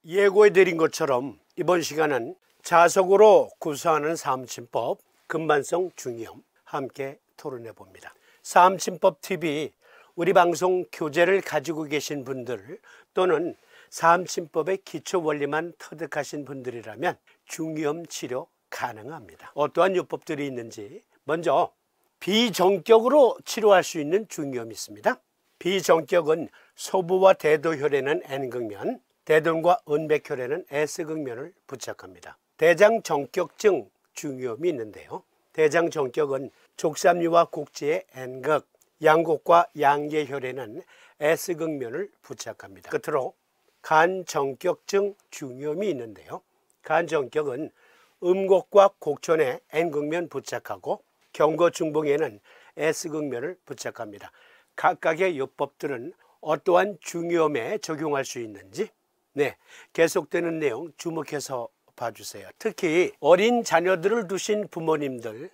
예고해드린 것처럼 이번 시간은 자석으로 구사하는 사암침법 근만성 중이염 함께 토론해 봅니다. 사암침법 TV 우리 방송 교재를 가지고 계신 분들 또는 사암침법의 기초 원리만 터득하신 분들이라면 중이염 치료 가능합니다. 어떠한 요법들이 있는지 먼저 비정격으로 치료할 수 있는 중이염이 있습니다. 비정격은 소부와 대도혈에는 N극면, 대둔과 은백혈에는 S극면을 부착합니다. 대장정격증 중이염이 있는데요. 대장정격은 족삼류와 곡지의 N극, 양곡과 양계혈에는 S극면을 부착합니다. 끝으로 간정격증 중이염이 있는데요. 간정격은 음곡과 곡천에 N극면 부착하고 경거중봉에는 S극면을 부착합니다. 각각의 요법들은 어떠한 중이염에 적용할 수 있는지 계속되는 내용 주목해서 봐주세요. 특히 어린 자녀들을 두신 부모님들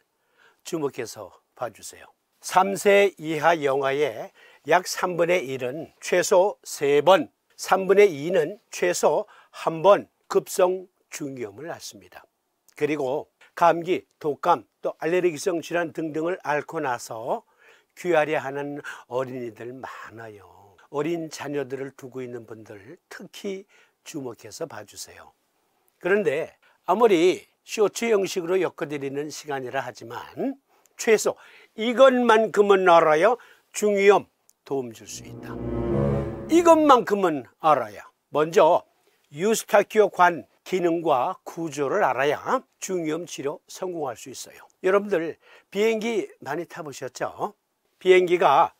주목해서 봐주세요. 3세 이하 영아의 약 3분의 1은 최소 3번, 3분의 2는 최소 1번 급성 중이염을 앓습니다. 그리고 감기, 독감, 또 알레르기성 질환 등등을 앓고 나서 귀환해야 하는 어린이들 많아요. 어린 자녀들을 두고 있는 분들 특히 주목해서 봐주세요. 그런데 아무리 쇼츠 형식으로 엮어드리는 시간이라 하지만 최소 이것만큼은 알아야 중이염 도움 줄 수 있다. 이것만큼은 알아야 먼저 유스타키오 관 기능과 구조를 알아야 중이염 치료 성공할 수 있어요. 여러분들 비행기 많이 타보셨죠? 비행기가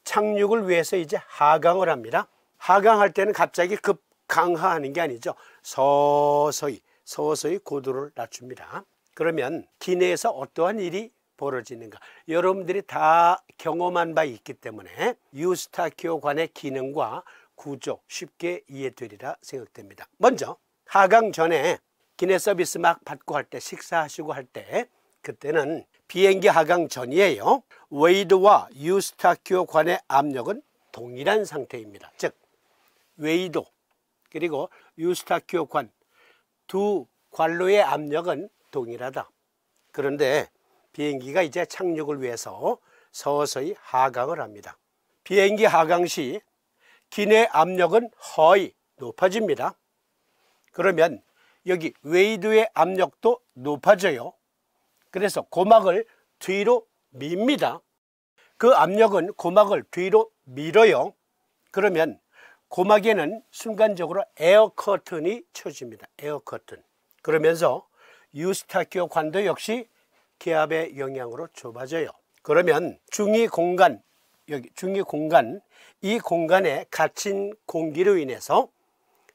착륙을 위해서 이제 하강을 합니다. 하강할 때는 갑자기 급강하하는 게 아니죠. 서서히 고도를 낮춥니다. 그러면 기내에서 어떠한 일이 벌어지는가 여러분들이 다 경험한 바 있기 때문에 유스타키오 관의 기능과 구조 쉽게 이해되리라 생각됩니다. 먼저 하강 전에 기내 서비스 막 받고 할 때 식사하시고 할 때 그때는 비행기 하강 전이에요. 웨이드와 유스타키오 관의 압력은 동일한 상태입니다. 즉 웨이도 그리고 유스타키오 관 두 관로의 압력은 동일하다. 그런데 비행기가 이제 착륙을 위해서 서서히 하강을 합니다. 비행기 하강 시 기내 압력은 거의 높아집니다. 그러면 여기 웨이드의 압력도 높아져요. 그래서 고막을 뒤로 밉니다. 그 압력은 고막을 뒤로 밀어요. 그러면 고막에는 순간적으로 에어 커튼이 쳐집니다. 에어 커튼. 그러면서 유스타키오 관도 역시 기압의 영향으로 좁아져요. 그러면 중위 공간, 여기 중위 공간, 이 공간에 갇힌 공기로 인해서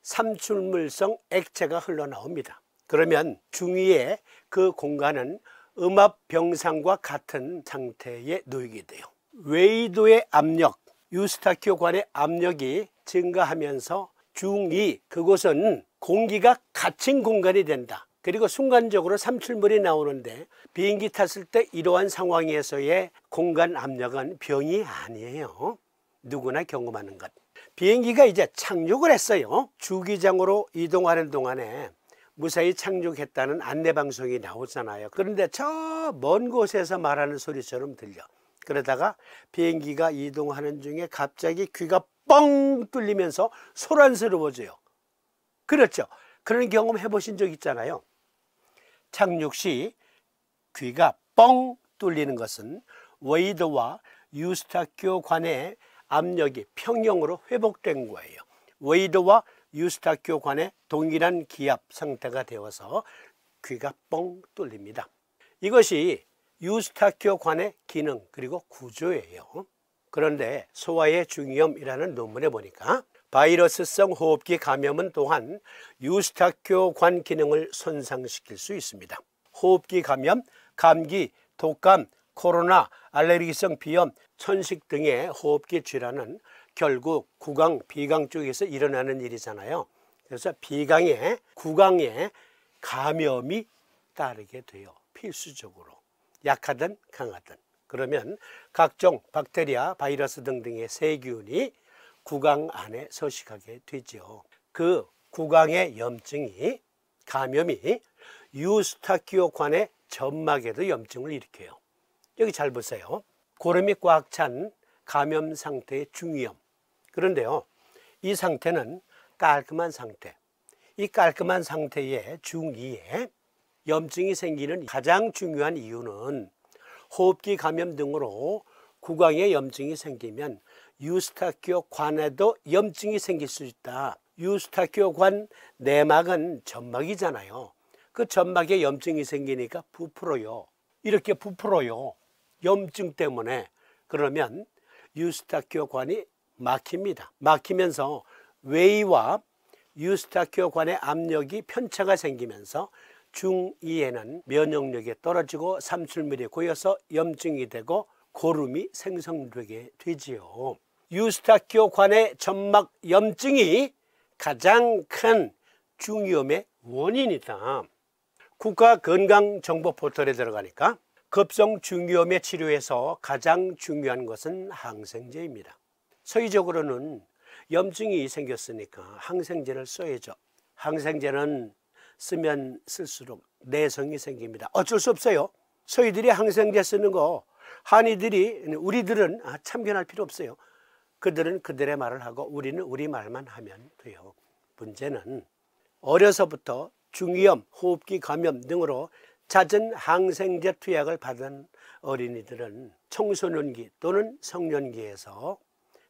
삼출물성 액체가 흘러나옵니다. 그러면 중위의 그 공간은 음압병상과 같은 상태에 놓이게 돼요. 웨이도의 압력, 유스타키오 관의 압력이 증가하면서 중위, 그곳은 공기가 갇힌 공간이 된다. 그리고 순간적으로 삼출물이 나오는데 비행기 탔을 때 이러한 상황에서의 공간 압력은 병이 아니에요. 누구나 경험하는 것. 비행기가 이제 착륙을 했어요. 주기장으로 이동하는 동안에 무사히 착륙했다는 안내방송이 나오잖아요. 그런데 저 먼 곳에서 말하는 소리처럼 들려. 그러다가 비행기가 이동하는 중에 갑자기 귀가 뻥 뚫리면서 소란스러워져요. 그렇죠? 그런 경험 해보신 적 있잖아요. 착륙 시 귀가 뻥 뚫리는 것은 웨이드와 유스타키오 관의 압력이 평형으로 회복된 거예요. 웨이드와 유스타키오 관의 동일한 기압 상태가 되어서 귀가 뻥 뚫립니다. 이것이 유스타키오 관의 기능 그리고 구조예요. 그런데 소아의 중이염이라는 논문에 보니까 바이러스성 호흡기 감염은 또한 유스타키오 관 기능을 손상시킬 수 있습니다. 호흡기 감염, 감기, 독감, 코로나, 알레르기성 비염, 천식 등의 호흡기 질환은 결국 구강, 비강 쪽에서 일어나는 일이잖아요. 그래서 비강에, 구강에 감염이 따르게 돼요. 필수적으로. 약하든 강하든. 그러면 각종 박테리아, 바이러스 등등의 세균이 구강 안에 서식하게 되죠. 그 구강의 염증이 감염이 유스타키오관의 점막에도 염증을 일으켜요. 여기 잘 보세요. 고름이 꽉 찬 감염 상태의 중이염. 그런데요, 이 상태는 깔끔한 상태. 이 깔끔한 상태의 중2에 염증이 생기는 가장 중요한 이유는 호흡기 감염 등으로 구강에 염증이 생기면 유스타키오관에도 염증이 생길 수 있다. 유스타키오관 내막은 점막이잖아요. 그 점막에 염증이 생기니까 부풀어요. 이렇게 부풀어요. 염증 때문에. 그러면 유스타키오관이 막힙니다. 막히면서 외이와 유스타키오관의 압력이 편차가 생기면서 중2에는 면역력이 떨어지고 삼출물이 고여서 염증이 되고 고름이 생성되게 되지요. 유스타키오관의 점막 염증이 가장 큰 중이염의 원인이다. 국가건강정보 포털에 들어가니까 급성 중이염의 치료에서 가장 중요한 것은 항생제입니다. 서의적으로는 염증이 생겼으니까 항생제를 써야죠. 항생제는 쓰면 쓸수록 내성이 생깁니다. 어쩔 수 없어요. 서희들이 항생제 쓰는 거 한의들이 우리들은 참견할 필요 없어요. 그들은 그들의 말을 하고 우리는 우리 말만 하면 돼요. 문제는 어려서부터 중이염, 호흡기 감염 등으로 잦은 항생제 투약을 받은 어린이들은 청소년기 또는 성년기에서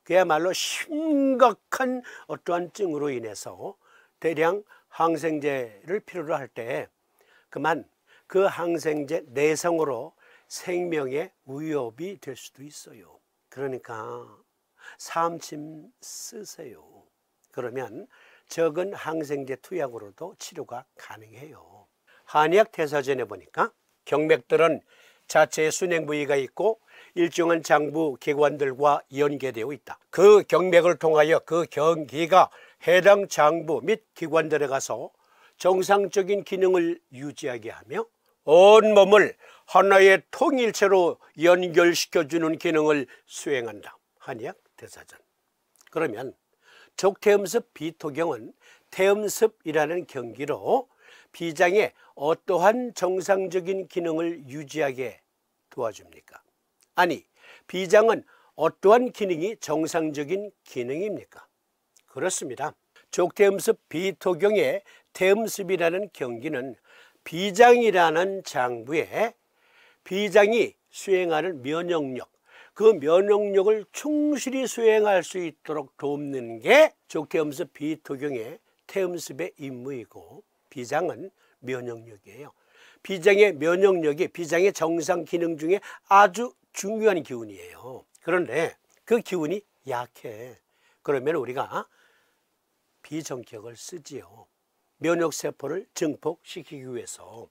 그야말로 심각한 어떠한 증으로 인해서 대량 항생제를 필요로 할 때 그만 그 항생제 내성으로 생명의 위협이 될 수도 있어요. 그러니까 사암침 쓰세요. 그러면 적은 항생제 투약으로도 치료가 가능해요. 한의학 대사전에 보니까 경맥들은 자체의 순행 부위가 있고 일정한 장부 기관들과 연계되어 있다. 그 경맥을 통하여 그 경기가 해당 장부 및 기관들에 가서 정상적인 기능을 유지하게 하며 온몸을 하나의 통일체로 연결시켜주는 기능을 수행한다. 한의학 대사전. 그러면 족태음습 비토경은 태음습이라는 경기로 비장의 어떠한 정상적인 기능을 유지하게 도와줍니까? 아니, 비장은 어떠한 기능이 정상적인 기능입니까? 그렇습니다. 족태음습 비토경의 태음습이라는 경기는 비장이라는 장부에 비장이 수행하는 면역력, 그 면역력을 충실히 수행할 수 있도록 돕는 게 족태음습 비토경의 태음습의 임무이고, 비장은 면역력이에요. 비장의 면역력이 비장의 정상 기능 중에 아주 중요한 기운이에요. 그런데 그 기운이 약해. 그러면 우리가 비정격을 쓰지요. 면역세포를 증폭시키기 위해서.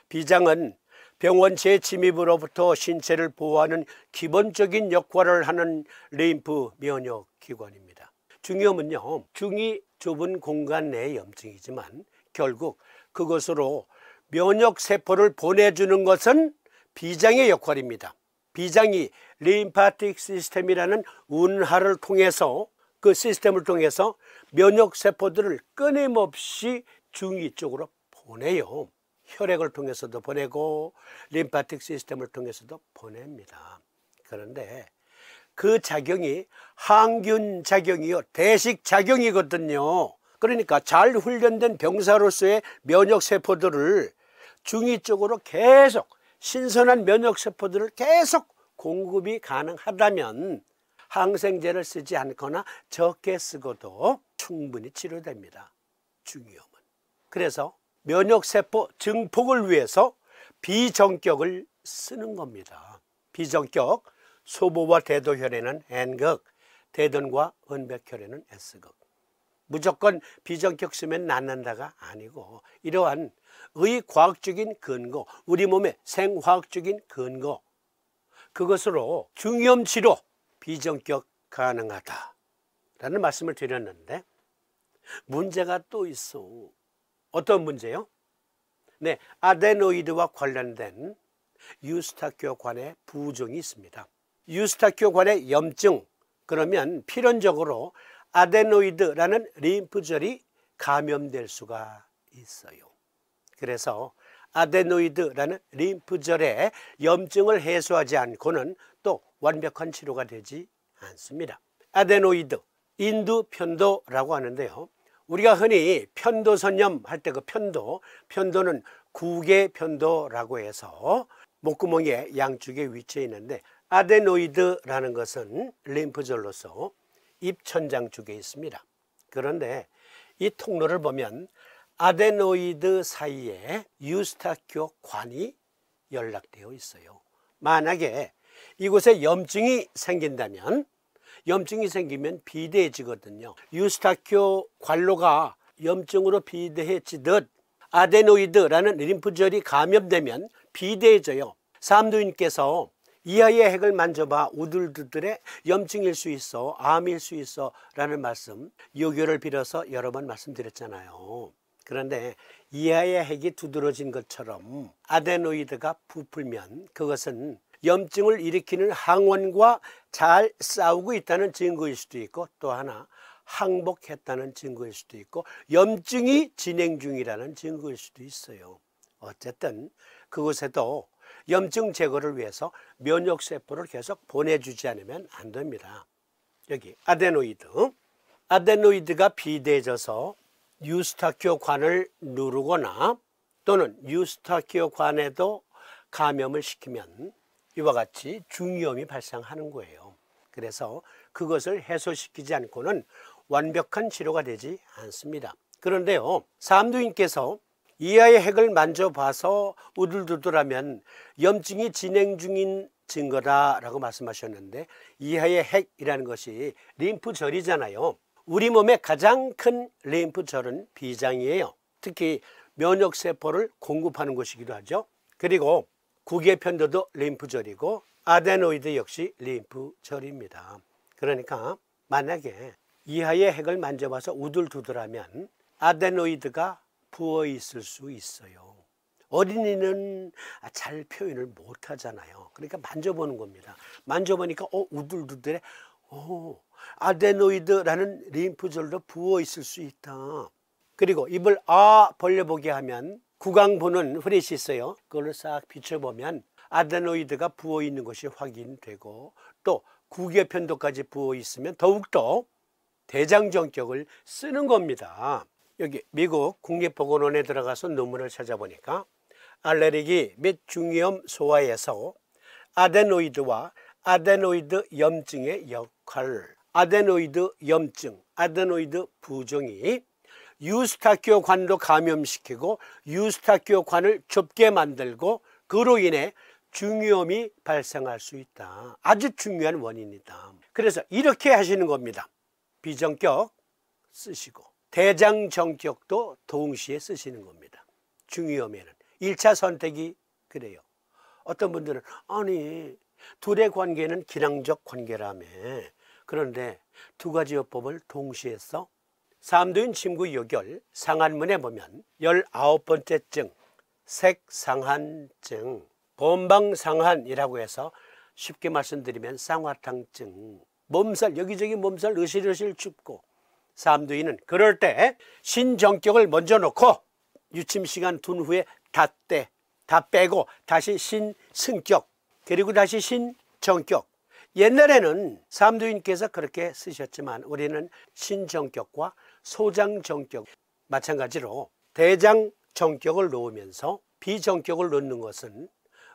비장은 병원 재침입으로부터 신체를 보호하는 기본적인 역할을 하는 림프 면역기관입니다. 중이염은요, 중이 좁은 공간 내의 염증이지만 결국 그것으로 면역세포를 보내주는 것은 비장의 역할입니다. 비장이 림파틱 시스템이라는 운하를 통해서, 그 시스템을 통해서 면역세포들을 끊임없이 중이 쪽으로 보내요. 혈액을 통해서도 보내고 림파틱 시스템을 통해서도 보냅니다. 그런데 그 작용이 항균 작용이요, 대식 작용이거든요. 그러니까 잘 훈련된 병사로서의 면역세포들을 중이 쪽으로 계속, 신선한 면역세포들을 계속 공급이 가능하다면 항생제를 쓰지 않거나 적게 쓰고도 충분히 치료됩니다. 중이염은. 그래서 면역세포 증폭을 위해서 비정격을 쓰는 겁니다. 비정격, 소보와 대도혈에는 N극, 대둔과 은백혈에는 S극. 무조건 비정격 쓰면 낫는다가 아니고, 이러한 의과학적인 근거, 우리 몸의 생화학적인 근거, 그것으로 중이염 치료 비정격 가능하다라는 말씀을 드렸는데, 문제가 또 있어. 어떤 문제요? 네, 아데노이드와 관련된 유스타키오관의 부종이 있습니다. 유스타키오관의 염증, 그러면 필연적으로 아데노이드라는 림프절이 감염될 수가 있어요. 그래서 아데노이드라는 림프절의 염증을 해소하지 않고는 또 완벽한 치료가 되지 않습니다. 아데노이드, 인두편도라고 하는데요. 우리가 흔히 편도선염 할 때 그 편도는 구개편도라고 해서 목구멍의 양쪽에 위치해 있는데, 아데노이드라는 것은 림프절로서 입천장 쪽에 있습니다. 그런데 이 통로를 보면 아데노이드 사이에 유스타키오 관이 연락되어 있어요. 만약에 이곳에 염증이 생기면 비대해지거든요. 유스타키오 관로가 염증으로 비대해지듯 아데노이드라는 림프절이 감염되면 비대해져요. 삼두인께서 이하의 핵을 만져봐 우둘두둘의 염증일 수 있어, 암일 수 있어 라는 말씀, 요교를 빌어서 여러 번 말씀드렸잖아요. 그런데 이하의 핵이 두드러진 것처럼 아데노이드가 부풀면 그것은 염증을 일으키는 항원과 잘 싸우고 있다는 증거일 수도 있고, 또 하나 항복했다는 증거일 수도 있고, 염증이 진행 중이라는 증거일 수도 있어요. 어쨌든 그곳에도 염증 제거를 위해서 면역세포를 계속 보내주지 않으면 안 됩니다. 여기 아데노이드가 비대해져서 유스타키오 관을 누르거나 또는 유스타키오 관에도 감염을 시키면 이와 같이 중이염이 발생하는 거예요. 그래서 그것을 해소시키지 않고는 완벽한 치료가 되지 않습니다. 그런데요, 삼두인께서 이하의 핵을 만져봐서 우둘두둘하면 염증이 진행 중인 증거다라고 말씀하셨는데, 이하의 핵이라는 것이 림프절이잖아요. 우리 몸의 가장 큰 림프절은 비장이에요. 특히 면역세포를 공급하는 곳이기도 하죠. 그리고 구개편도도 림프절이고 아데노이드 역시 림프절입니다. 그러니까 만약에 이하의 핵을 만져봐서 우둘두둘하면 아데노이드가 부어 있을 수 있어요. 어린이는 잘 표현을 못 하잖아요. 그러니까 만져보는 겁니다. 만져보니까 우둘두둘해. 아데노이드라는 림프절도 부어 있을 수 있다. 그리고 입을 벌려보게 하면 구강부는 후렛이 있어요. 그걸 싹 비춰보면 아데노이드가 부어 있는 것이 확인되고, 또 구개편도까지 부어 있으면 더욱더 대장정격을 쓰는 겁니다. 여기 미국 국립보건원에 들어가서 논문을 찾아보니까 알레르기 및 중이염 소화에서 아데노이드와 아데노이드 염증의 역할, 아데노이드 염증, 아데노이드 부종이 유스타키오 관도 감염시키고 유스타키오 관을 좁게 만들고 그로 인해 중이염이 발생할 수 있다. 아주 중요한 원인이다. 그래서 이렇게 하시는 겁니다. 비정격 쓰시고 대장정격도 동시에 쓰시는 겁니다. 중이염에는 1차 선택이 그래요. 어떤 분들은 아니 둘의 관계는 기량적 관계라며, 그런데 두 가지 요법을 동시에 써? 삼두인 침구 요결 상한문에 보면 19번째 증 색상한증, 본방상한이라고 해서 쉽게 말씀드리면 쌍화탕증, 몸살, 여기저기 몸살 으실으실 춥고, 삼두인은 그럴 때 신정격을 먼저 놓고 유침시간 둔 후에 다 빼고 다시 신승격, 그리고 다시 신정격. 옛날에는 삼두인께서 그렇게 쓰셨지만 우리는 신정격과 소장정격, 마찬가지로 대장정격을 놓으면서 비정격을 놓는 것은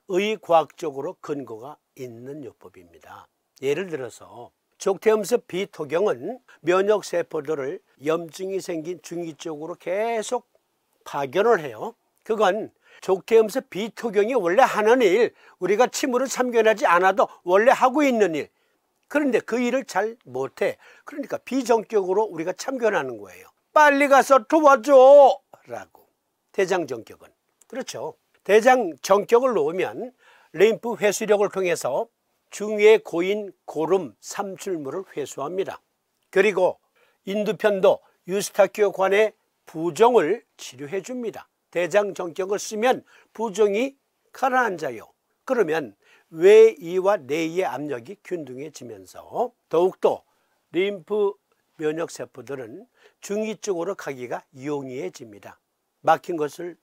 의과학적으로 근거가 있는 요법입니다. 예를 들어서 족태음습 비토경은 면역세포들을 염증이 생긴 중이 쪽으로 계속 파견을 해요. 그건 족태음습 비토경이 원래 하는 일, 우리가 침으로 참견하지 않아도 원래 하고 있는 일. 그런데 그 일을 잘 못해. 그러니까 비정격으로 우리가 참견하는 거예요. 빨리 가서 도와줘 라고. 대장정격은 그렇죠. 대장정격을 놓으면 림프 회수력을 통해서 중위에 고인 고름 삼출물을 회수합니다. 그리고 인두편도 유스타키오 관의 부종을 치료해 줍니다. 대장정격을 쓰면 부종이 가라앉아요. 그러면 외이와 내이의 압력이 균등해지면서 더욱더 림프 면역세포들은 중위 쪽으로 가기가 용이해집니다. 막힌 것을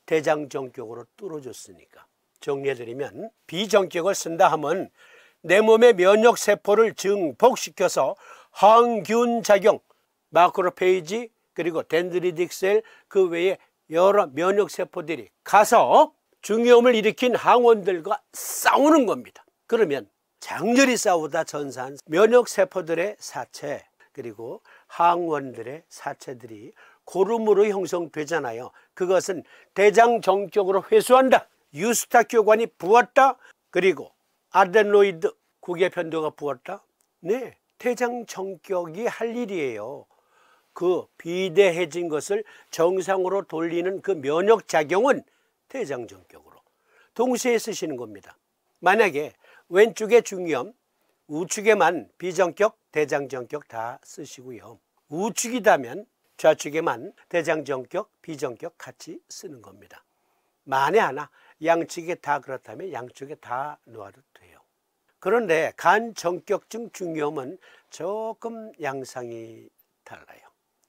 대장정격으로 뚫어줬으니까. 정리해드리면 비정격을 쓴다 하면 내 몸의 면역세포를 증폭시켜서 항균작용, 마크로페이지 그리고 덴드리틱 셀 그 외에 여러 면역세포들이 가서 중이염을 일으킨 항원들과 싸우는 겁니다. 그러면 장렬히 싸우다 전사한 면역세포들의 사체 그리고 항원들의 사체들이 고름으로 형성되잖아요. 그것은 대장정격으로 회수한다. 유스타키오관이 부었다. 그리고 아데노이드 구개편도가 부었다. 네, 대장정격이 할 일이에요. 그 비대해진 것을 정상으로 돌리는 그 면역작용은 대장정격으로 동시에 쓰시는 겁니다. 만약에 왼쪽에 중이염, 우측에만 비정격, 대장정격 다 쓰시고요. 우측이다면 좌측에만 대장정격, 비정격 같이 쓰는 겁니다. 만에 하나 양측에 다 그렇다면 양쪽에 다 놓아도 돼요. 그런데 간정격증 중이염은 조금 양상이 달라요.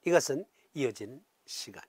이것은 이어진 시간에